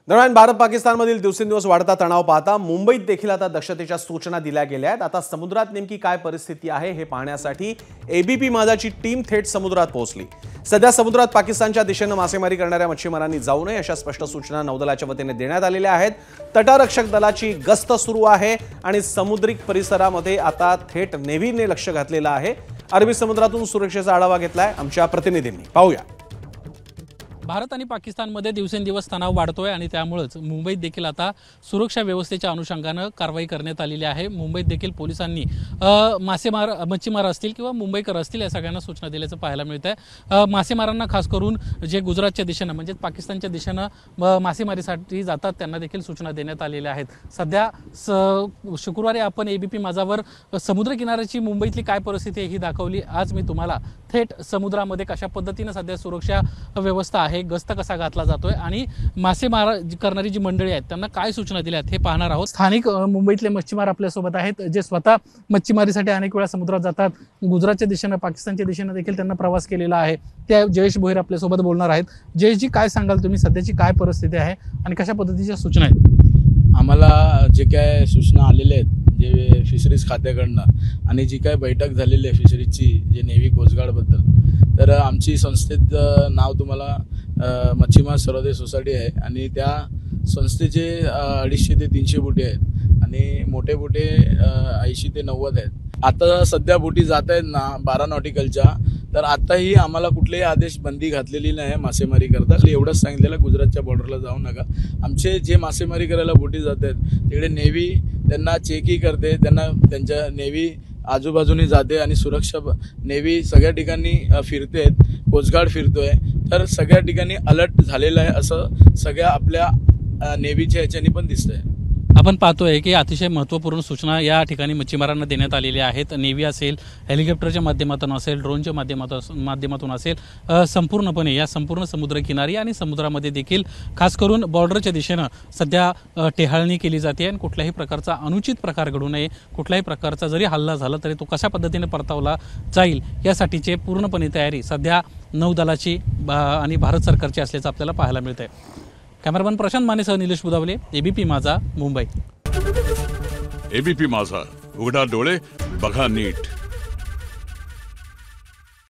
दरम्यान भारत पाकिस्तानमधील दिवसेंदिवस वाढता तणाव पाहता मुंबईत देखील आता दक्षतेच्या सूचना दिल्या गेल्या आहेत। आता समुद्रात नेमकी काय परिस्थिती आहे हे पाहण्यासाठी एबीपी माझाची टीम थेट समुद्रात पोहोचली। सध्या समुद्रात पाकिस्तानच्या दिशेने मासेमारी करणाऱ्या मच्छीमारांनी जाऊ नये अशा स्पष्ट सूचना नौदलाच्या वतीने देण्यात आलेल्या आहेत। तटरक्षक दलाची गस्त सुरू आहे आणि समुद्रिक परिसरामध्ये आता थेट नेव्हीने लक्ष घातलेलं आहे। अरबी समुद्रातून सुरक्षेचा आढावा घेतलाय आमच्या प्रतिनिधींनी, पाहूया। भारत आणि पाकिस्तानमध्ये दिवसेंदिवस तणाव वाढतोय आणि त्यामुळेच मुंबईत देखील आता सुरक्षा व्यवस्थेच्या अनुषंगाने कारवाई करण्यात आलेली आहे। मुंबईत देखील पोलिसांनी मच्छीमार असतील किंवा मुंबईकर असतील या सगळ्यांना सूचना दिल्याचं पाहायला मिळतंय। मासेमारांना खास करून जे गुजरातच्या दिशेने म्हणजे पाकिस्तानच्या दिशेने मासेमारीसाठी जातात त्यांना देखील सूचना देण्यात आलेल्या आहेत। सध्या शुक्रवारी आपण एबीपी माझावर समुद्र किनाऱ्याची मुंबईतली काय परिस्थिती आहे ही दाखवली। आज मी तुम्हाला थेट समुद्रामध्ये कशा पद्धतीने सध्या सुरक्षा व्यवस्था आहे, गस्त कसा घातला जातोय आणि मासेमार करणारी जी मंडळी आहेत त्यांना काय सूचना दिल्या आहेत हे पाहणार आहोत। स्थानिक मुंबईतले मच्छीमार आपल्या सोबत आहेत जे स्वतः मच्छीमारीसाठी अनेक वेळा समुद्रात जातात। गुजरातच्या दिशेने पाकिस्तानच्या दिशेने देखील त्यांना प्रवास केलेला आहे। त्या जयेश भोईर आपल्या सोबत बोलणार आहेत। जयेशजी, काय सांगाल तुम्ही, सध्याची काय परिस्थिती आहे आणि कशा पद्धतीच्या सूचना आहेत? आम्हाला जे काय सूचना आलेल्या आहेत जे फिशरीज खात्याकडनं आणि जी काय बैठक झालेली आहे फिशरीजची जे नेव्ही कोस्टगार्डबद्दल, तर आमची संस्थेत नाव तुम्हाला मच्छीमार सर्वोदय सोसायटी आहे आणि त्या संस्थेचे 250 ते 300 बोटी आहेत आणि मोठे बोटे 80 ते 90 आहेत। आता सध्या बोटी जात आहेत ना 12 नॉटिकलच्या, तर आताही आम्हाला कुठलेही आदेश बंदी घातलेली नाही मासेमारी करता। एवढंच सांगितलेलं गुजरातच्या बॉर्डरला जाऊ नका। आमचे जे मासेमारी करायला बोटी जात आहेत तिकडे नेव्ही त्यांना चेकही करते, त्यांना त्यांच्या नेव्ही आजूबाजूनी जाते आणि सुरक्षा नेव्ही सगळ्या ठिकाणी फिरते, कोस्टगार्ड फिरतोय, तर सगळ्या ठिकाणी अलर्ट झालेलं आहे असं सगळ्या आपल्या नेव्हीच्या ह्याच्यानी पण दिसतंय। आपण पाहतोय की अतिशय महत्त्वपूर्ण सूचना या ठिकाणी मच्छीमारांना देण्यात आलेल्या आहेत। नेव्ही असेल, हेलिकॉप्टरच्या माध्यमातून असेल, ड्रोनच्या माध्यमातून असेल, संपूर्णपणे या संपूर्ण समुद्रकिनारी आणि समुद्रामध्ये देखील खास करून बॉर्डरच्या दिशेनं सध्या टेहाळणी केली जाते आणि कुठल्याही प्रकारचा अनुचित प्रकार घडू नये, कुठल्याही प्रकारचा जरी हल्ला झाला तरी तो कशा पद्धतीने परतावला जाईल यासाठीचे पूर्णपणे तयारी सध्या नौदलाची आणि भारत सरकारची असल्याचं आपल्याला पाहायला मिळतंय। कॅमेरामन प्रशांत मानेसह निलेश बुधावले, एबीपी माझा, मुंबई। एबीपी माझा, उघडा डोळे बघा नीट।